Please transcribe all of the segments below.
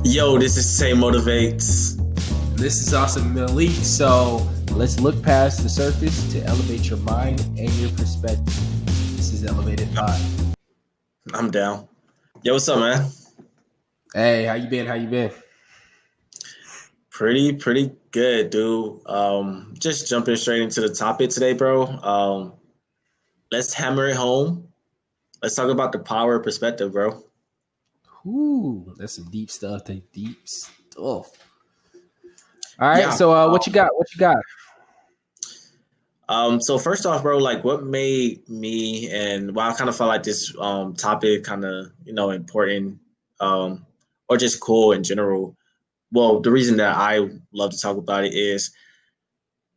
Yo, this is Say Motivates. This is awesum.malik. So let's look past the surface to elevate your mind and your perspective. This is Elevated Thought. I'm down. Yo, what's up, man? Hey, how you been? How you been? Pretty good, dude. Just jumping straight into the topic today, bro. Let's hammer it home. Let's talk about the power of perspective, bro. Ooh, that's some deep stuff. Deep stuff. All right. Yeah. So what you got? What you got? So first off, bro, like what made me and why I kind of felt like this topic kind of, important or just cool in general. Well, the reason that I love to talk about it is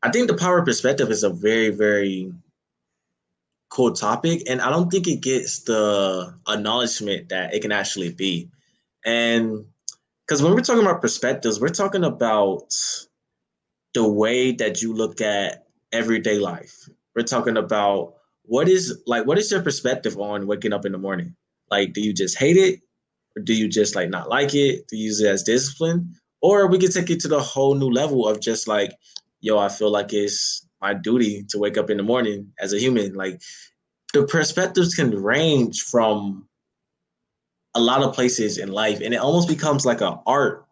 I think the power of perspective is a very, very cool topic, and I don't think it gets the acknowledgement that it can actually be. And because when we're talking about perspectives, we're talking about the way that you look at everyday life. We're talking about what is your perspective on waking up in the morning? Like, do you just hate it? Or do you just like not like it? Do you use it as discipline? Or we could take it to the whole new level of just like, yo, I feel like it's my duty to wake up in the morning as a human. Like the perspectives can range from a lot of places in life, and it almost becomes like an art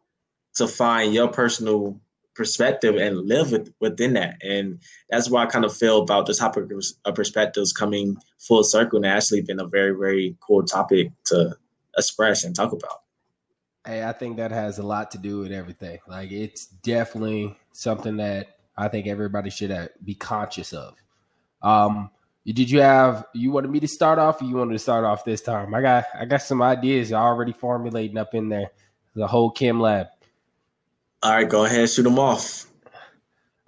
to find your personal perspective and live within that. And that's why I kind of feel about the topic of perspectives coming full circle and actually been a very, very cool topic to express and talk about. Hey, I think that has a lot to do with everything. Like, it's definitely something that I think everybody should be conscious of. You wanted me to start off, or you wanted to start off this time? I got some ideas already formulating up in there. The whole Chem lab. All right, go ahead, shoot them off.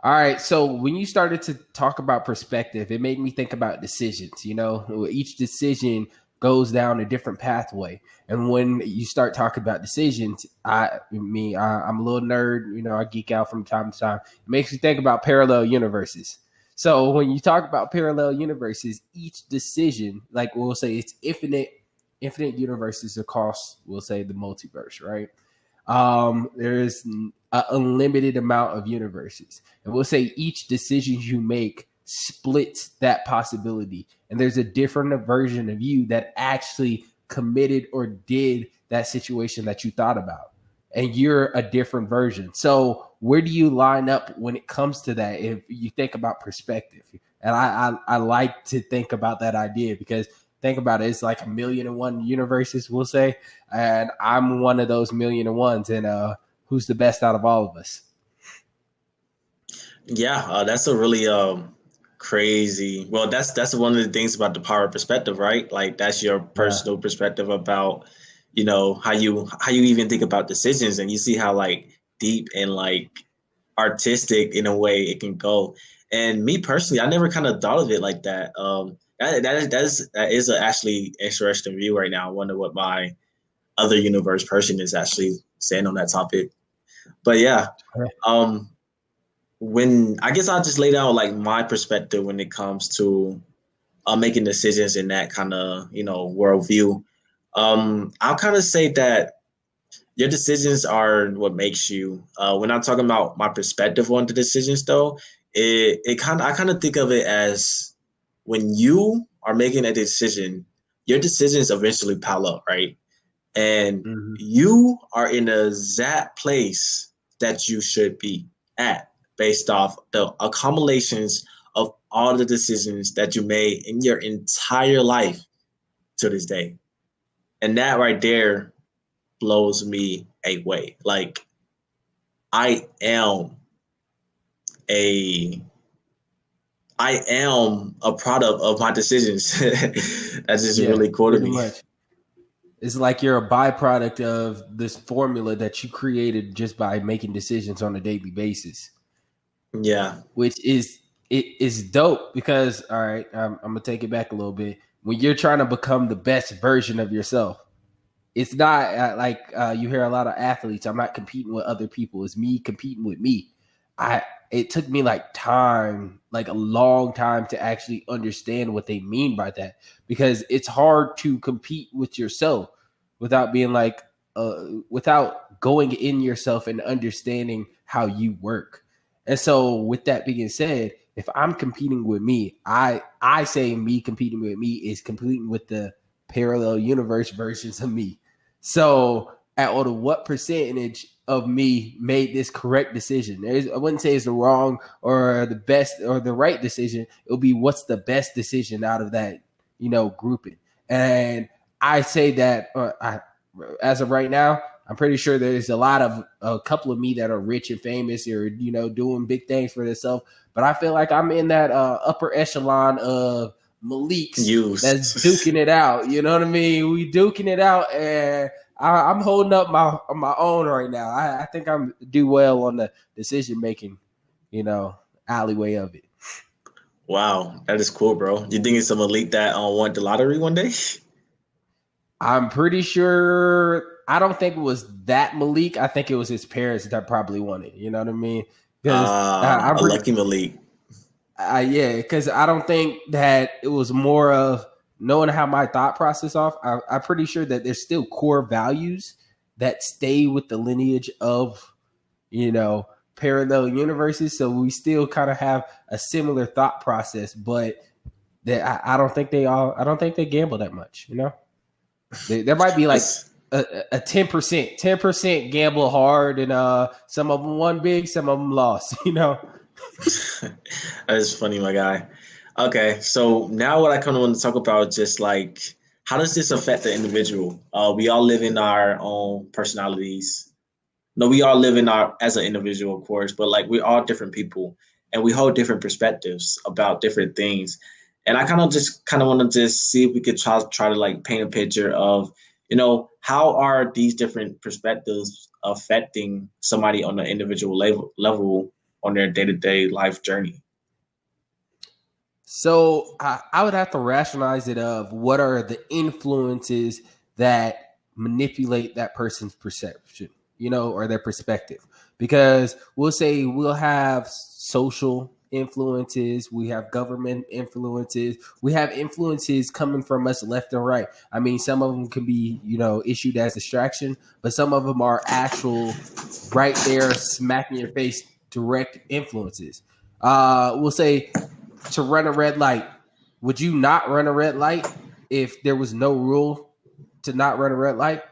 All right. So when you started to talk about perspective, it made me think about decisions. You know, each decision goes down a different pathway. And when you start talking about decisions, I'm a little nerd. You know, I geek out from time to time. It makes me think about parallel universes. So when you talk about parallel universes, each decision, like we'll say it's infinite universes across, we'll say the multiverse, right? There is an unlimited amount of universes. And we'll say each decision you make splits that possibility. And there's a different version of you that actually committed or did that situation that you thought about. And you're a different version. So where do you line up when it comes to that if you think about perspective? And I like to think about that idea because think about it, it's like 1,000,001 universes, we'll say. And I'm one of those 1,000,001. And who's the best out of all of us? Yeah, that's a really crazy. Well, that's one of the things about the power of perspective, right? Like that's your Yeah. personal perspective about, how you even think about decisions, and you see how like deep and like artistic in a way it can go. And me personally, I never kind of thought of it like that. That is a actually interesting view right now. I wonder what my other universe person is actually saying on that topic. But yeah, um, when I guess I'll just lay down like my perspective when it comes to making decisions in that kind of worldview. I'll kind of say that your decisions are what makes you. When I'm talking about my perspective on the decisions, though, it kind of I kind of think of it as when you are making a decision, your decisions eventually pile up, right? And Mhm. you are in the exact place that you should be at based off the accumulations of all the decisions that you made in your entire life to this day. And that right there blows me away. Like I am a I am a product of my decisions. That's just Yeah, really cool to pretty me. much. It's like you're a byproduct of this formula that you created just by making decisions on a daily basis, Yeah. which it is dope because all right, I'm gonna take it back a little bit. When you're trying to become the best version of yourself, it's not you hear a lot of athletes. I'm not competing with other people. It's me competing with me. I It took me like time, like a long time to actually understand what they mean by that because it's hard to compete with yourself without being like without going in yourself and understanding how you work. And so, with that being said, if I'm competing with me, I say me competing with me is competing with the parallel universe versions of me. So, at what percentage of me made this correct decision? I wouldn't say it's the wrong or the best or the right decision. It'll be what's the best decision out of that, grouping. And I say that as of right now, I'm pretty sure there's a couple of me that are rich and famous or, doing big things for themselves. But I feel like I'm in that upper echelon of Malik's that's duking it out. You know what I mean? We duking it out, and I'm holding up my own right now. I think I'm do well on the decision making, alleyway of it. Wow, that is cool, bro. You think it's a Malik that won the lottery one day? I'm pretty sure. I don't think it was that Malik. I think it was his parents that probably won it. You know what I mean? Because I'm a pretty, lucky Malik. yeah. Because I don't think that it was more of knowing how my thought process off. I'm pretty sure that there's still core values that stay with the lineage of, parallel universes. So we still kind of have a similar thought process, but that I don't think they all. I don't think they gamble that much. There might be like a 10%, 10% gamble hard, and some of them won big, some of them lost. That is funny, my guy. Okay, so now what I kind of want to talk about just like how does this affect the individual? We all live in our own personalities. No, we all live in our as an individual, of course, but like we're all different people and we hold different perspectives about different things. And I kind of want to just see if we could try to like paint a picture of, how are these different perspectives affecting somebody on an individual level on their day-to-day life journey. So I would have to rationalize it of what are the influences that manipulate that person's perception, or their perspective. Because we'll say we'll have social influences, we have government influences, we have influences coming from us left and right. I mean, some of them can be, issued as distraction, but some of them are actual right there, smack in your face, direct influences. We'll say to run a red light, would you not run a red light if there was no rule to not run a red light?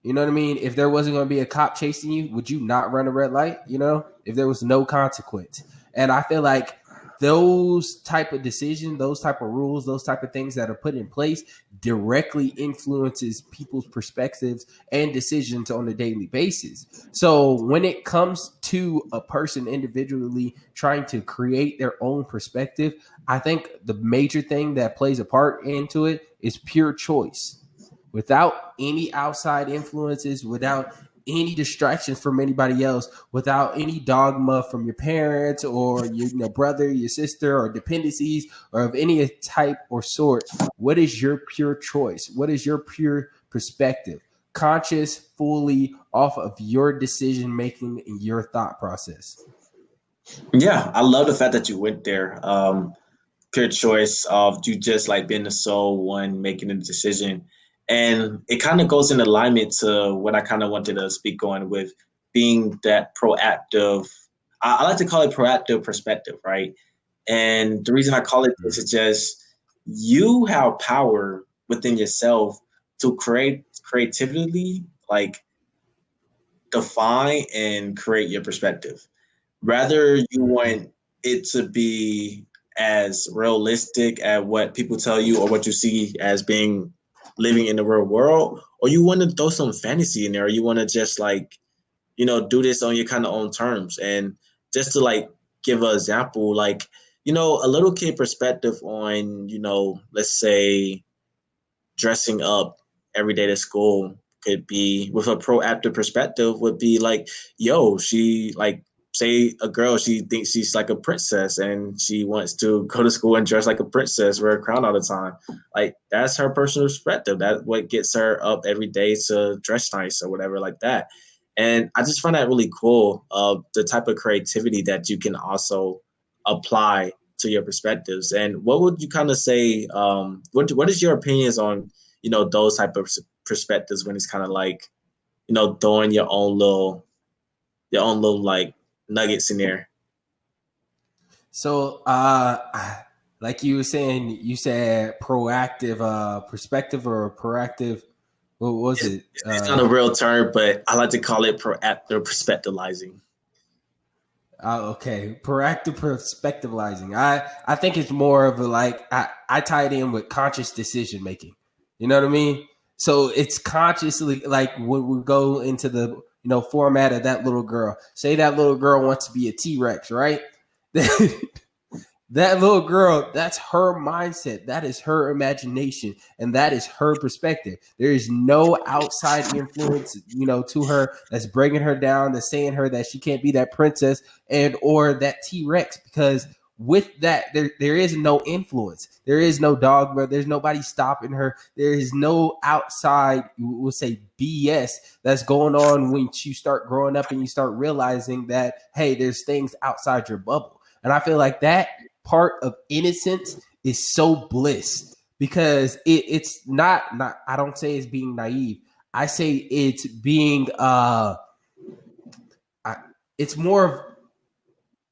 You know what I mean? If there wasn't going to be a cop chasing you, would you not run a red light? If there was no consequence. And I feel like those type of decisions, those type of rules, those type of things that are put in place directly influences people's perspectives and decisions on a daily basis. So when it comes to a person individually trying to create their own perspective, I think the major thing that plays a part into it is pure choice. Without any outside influences, without any distractions from anybody else, without any dogma from your parents or your brother, your sister, or dependencies or of any type or sort. What is your pure choice? What is your pure perspective? Conscious, fully off of your decision making and your thought process. Yeah, I love the fact that you went there. Pure choice of you just like being the sole one making the decision. And it kind of goes in alignment to what I kind of wanted to speak on with being that proactive. I like to call it proactive perspective, right? And the reason I call it this is just you have power within yourself to create creatively, like define and create your perspective. Rather you want it to be as realistic at what people tell you or what you see as being living in the real world, or you want to throw some fantasy in there, or you want to just like, do this on your kind of own terms. And just to like give an example, like, a little kid perspective on, let's say dressing up every day to school could be with a proactive perspective would be like, yo, she like say a girl, she thinks she's like a princess and she wants to go to school and dress like a princess, wear a crown all the time. Like that's her personal perspective. That's what gets her up every day to dress nice or whatever like that. And I just find that really cool the type of creativity that you can also apply to your perspectives. And what would you kind of say? What is your opinions on those type of perspectives when it's kind of like throwing your own little like nuggets in there. So, like you were saying, you said proactive perspective or proactive. What was It's, it? it's not a real term, but I like to call it proactive perspectivizing. Okay, proactive perspectivizing. I think it's more of a like I tie it in with conscious decision making. You know what I mean? So it's consciously like when we go into the format of that little girl. Say that little girl wants to be a T Rex, right? That little girl, that's her mindset. That is her imagination. And that is her perspective. There is no outside influence, to her that's bringing her down, that's saying her that she can't be that princess and or that T-Rex. Because with that, there is no influence. There is no dogma. There's nobody stopping her. There is no outside, we'll say, BS that's going on when you start growing up and you start realizing that, hey, there's things outside your bubble. And I feel like that part of innocence is so bliss because it's not I don't say it's being naive. I say it's being it's more of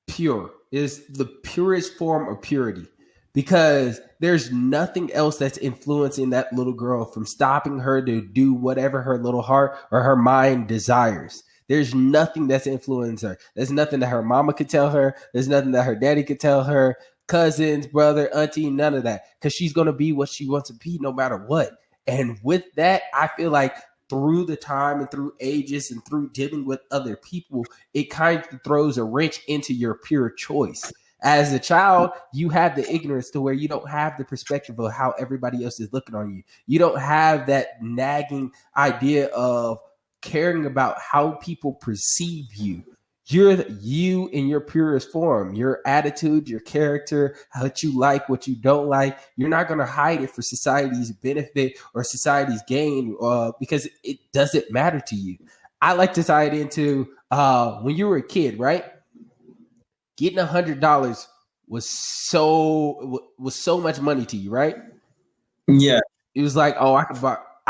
pure. It's the purest form of purity because there's nothing else that's influencing that little girl from stopping her to do whatever her little heart or her mind desires. There's nothing that's influencing her. There's nothing that her mama could tell her. There's nothing that her daddy could tell her. Cousins, brother, auntie, none of that. Because she's going to be what she wants to be no matter what. And with that, I feel like through the time and through ages and through dealing with other people, it kind of throws a wrench into your pure choice. As a child, you have the ignorance to where you don't have the perspective of how everybody else is looking on you. You don't have that nagging idea of caring about how people perceive you. You're you in your purest form, your attitude, your character, what you like, what you don't like. You're not going to hide it for society's benefit or society's gain because it doesn't matter to you. I like to tie it into when you were a kid, right? Getting $100 was so much money to you, right? Yeah, It was like, oh, I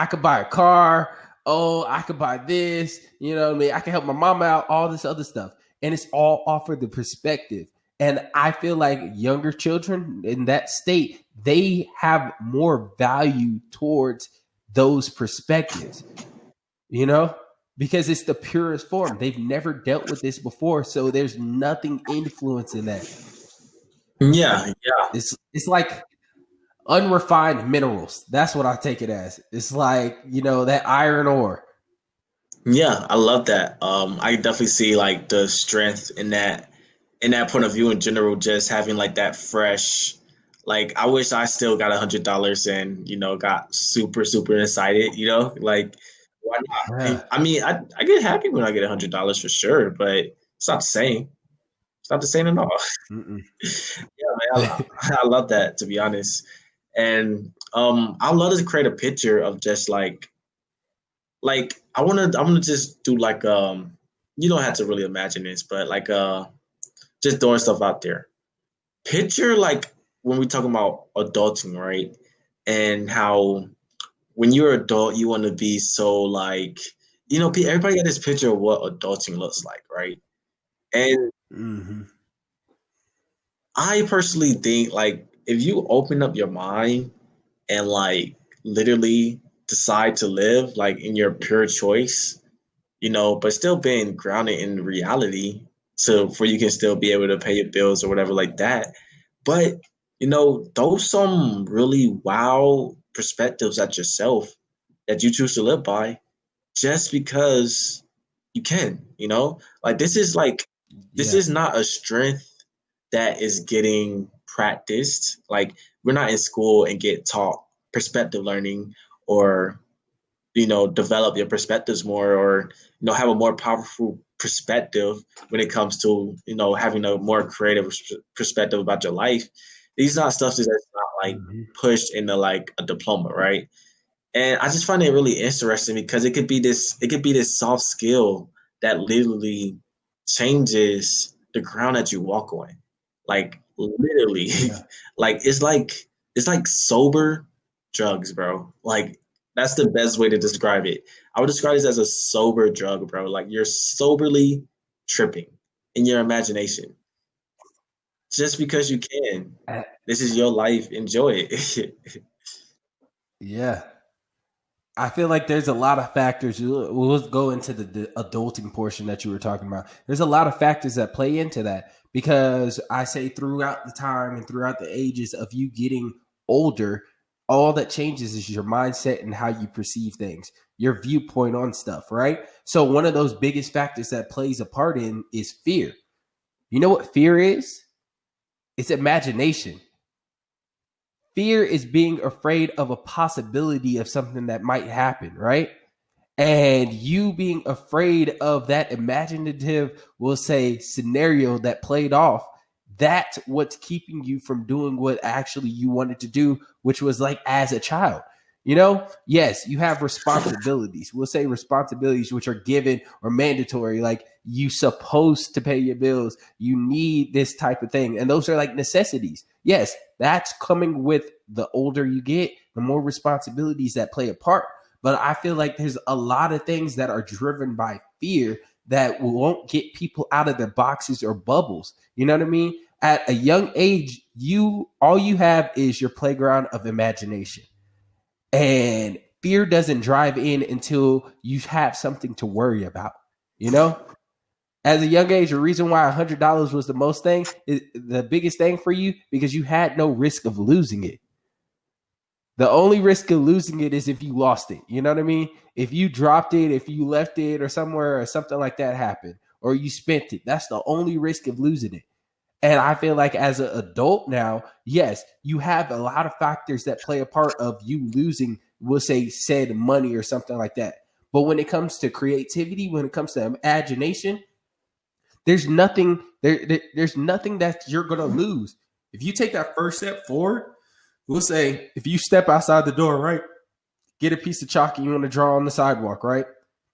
could buy a car. Oh, I could buy this. You know what I mean? I can help my mom out, all this other stuff. And it's all off of the perspective. And I feel like younger children in that state, they have more value towards those perspectives, you know? Because it's the purest form. They've never dealt with this before. So there's nothing influencing that. yeah, yeah, It's like unrefined minerals. That's what I take it as. It's like, that iron ore. yeah. I love that. I definitely see like the strength in that point of view in general. Just having like that fresh. Like I wish I still got $100 and got super super excited. Like why not? Yeah. I mean, I get happy when I get $100 for sure, but it's not the same. It's not the same at all. Yeah, man, I love that to be honest. And I love to create a picture of just like I wanna just do like you don't have to really imagine this, but like just throwing stuff out there. Picture like when we talk about adulting, right? And how when you're an adult you want to be so like everybody got this picture of what adulting looks like, right? And Hmm. I personally think like if you open up your mind and like literally decide to live like in your pure choice, but still being grounded in reality so for you can still be able to pay your bills or whatever like that. But those some really wow perspectives at yourself that you choose to live by just because you can, like this Yeah. is not a strength that is getting practiced. Like we're not in school and get taught perspective learning or develop your perspectives more or have a more powerful perspective when it comes to having a more creative perspective about your life. These are not stuff that's not like Hmm. pushed into like a diploma, right? And I just find it really interesting because it could be this soft skill that literally changes the ground that you walk on. Like literally. Yeah. like it's like sober drugs, bro. Like That's the best way to describe it. I would describe this as a sober drug, bro. Like you're soberly tripping in your imagination just because you can. Uh, This is your life. Enjoy it. Yeah. I feel like there's a lot of factors. We'll go into the adulting portion that you were talking about. There's a lot of factors that play into that because I say throughout the time and throughout the ages of you getting older, all that changes is your mindset and how you perceive things, your viewpoint on stuff, right? So one of those biggest factors that plays a part in is fear. You know what fear is? It's imagination. Fear is being afraid of a possibility of something that might happen, right? And you being afraid of that imaginative, we'll say, scenario that played off, that's what's keeping you from doing what actually you wanted to do, which was like as a child. You know, yes, you have responsibilities. We'll say responsibilities which are given or mandatory, like you supposed to pay your bills. You need this type of thing. And those are like necessities. Yes, that's coming with the older you get, the more responsibilities that play a part. But I feel like there's a lot of things that are driven by fear that won't get people out of their boxes or bubbles. You know what I mean? At a young age, you all you have is your playground of imagination. And fear doesn't drive in until you have something to worry about. You know? As a young age, the reason why $100 was the most thing, is the biggest thing for you, because you had no risk of losing it. The only risk of losing it is if you lost it. You know what I mean? If you dropped it, if you left it or somewhere or something like that happened, or you spent it, that's the only risk of losing it. And I feel like as an adult now, yes, you have a lot of factors that play a part of you losing, we'll say, said money or something like that. But when it comes to creativity, when it comes to imagination, there's nothing that you're gonna lose. If you take that first step forward, we'll say if you step outside the door, right? Get a piece of chalk and you want to draw on the sidewalk, right?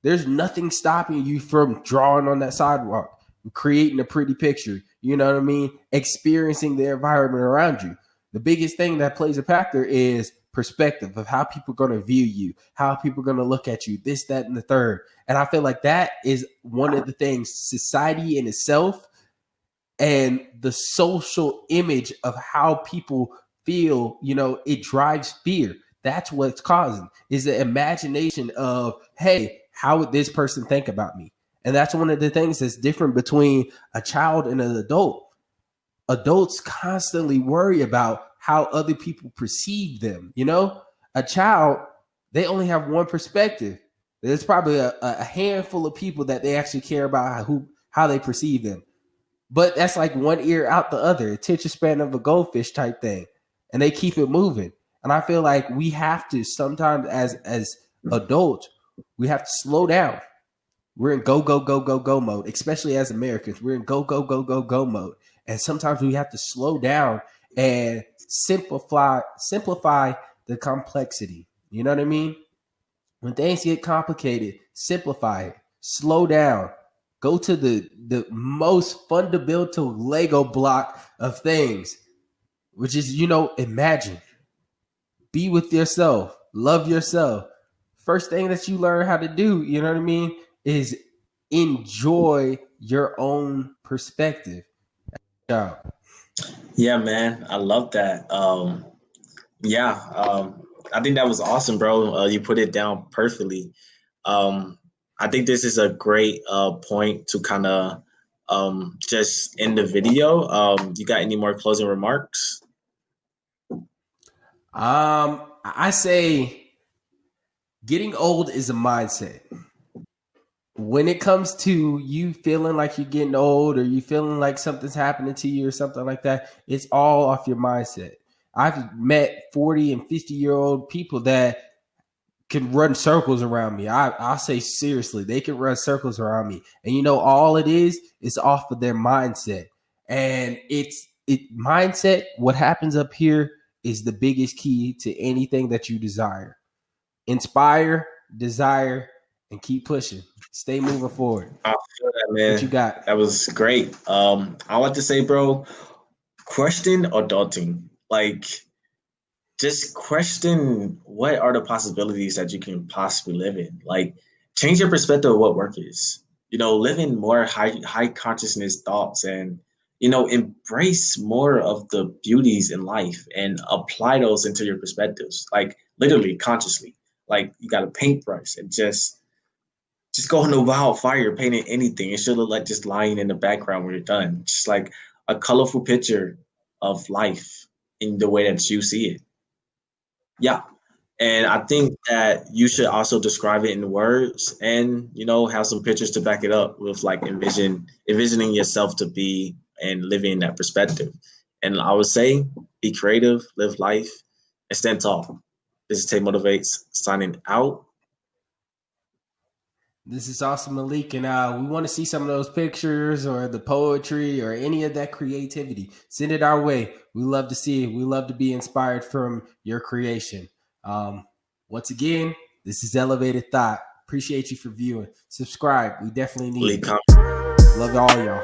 There's nothing stopping you from drawing on that sidewalk, creating a pretty picture. You know what I mean? Experiencing the environment around you. The biggest thing that plays a factor is perspective of how people are going to view you, how people are going to look at you, this, that, and the third. And I feel like that is one of the things society in itself and the social image of how people feel, you know, it drives fear. That's what's causing is the imagination of, hey, how would this person think about me? And that's one of the things that's different between a child and an adult. Adults constantly worry about how other people perceive them. You know, a child, they only have one perspective. There's probably a handful of people that they actually care about how they perceive them. But that's like one ear out the other, attention span of a goldfish type thing. And they keep it moving. And I feel like we have to sometimes as adults, we have to slow down. We're in go, go, go, go, go mode, especially as Americans. We're in go, go, go, go, go mode. And sometimes we have to slow down and simplify the complexity. You know what I mean? When things get complicated, simplify it. Slow down. Go to the most fundamental Lego block of things, which is, you know, imagine. Be with yourself. Love yourself. First thing that you learn how to do, you know what I mean, is enjoy your own perspective. Yeah. Yeah, man. I love that. Yeah, I think that was awesome, bro. You put it down perfectly. Um, I think this is a great point to kind of just end the video. You got any more closing remarks? I say getting old is a mindset. When it comes to you feeling like you're getting old or you feeling like something's happening to you or something like that, it's all off your mindset. I've met 40 and 50-year-old people that can run circles around me. I say seriously, they can run circles around me. And you know, all it is off of their mindset. And it mindset, what happens up here is the biggest key to anything that you desire. Inspire, desire, and keep pushing. Stay moving forward. I feel that, What you man. got? That was great. I like to say, bro, question or daunting? Like, just question what are the possibilities that you can possibly live in. Like, change your perspective of what work is. Live in more high consciousness thoughts, and embrace more of the beauties in life and apply those into your perspectives. Like, literally consciously. Like, you got a paintbrush and just go on a wildfire painting anything. It should look like just lying in the background when you're done. Just like a colorful picture of life in the way that you see it. Yeah. And I think that you should also describe it in words and, have some pictures to back it up with like envisioning yourself to be and living in that perspective. And I would say be creative, live life, and stand tall. This is Tay Motivates signing out. This is Awesome Malik, and we want to see some of those pictures or the poetry or any of that creativity. Send it our way. We love to see it. We love to be inspired from your creation. Once again, this is Elevated Thought. Appreciate you for viewing. Subscribe. We definitely need it. Love all y'all.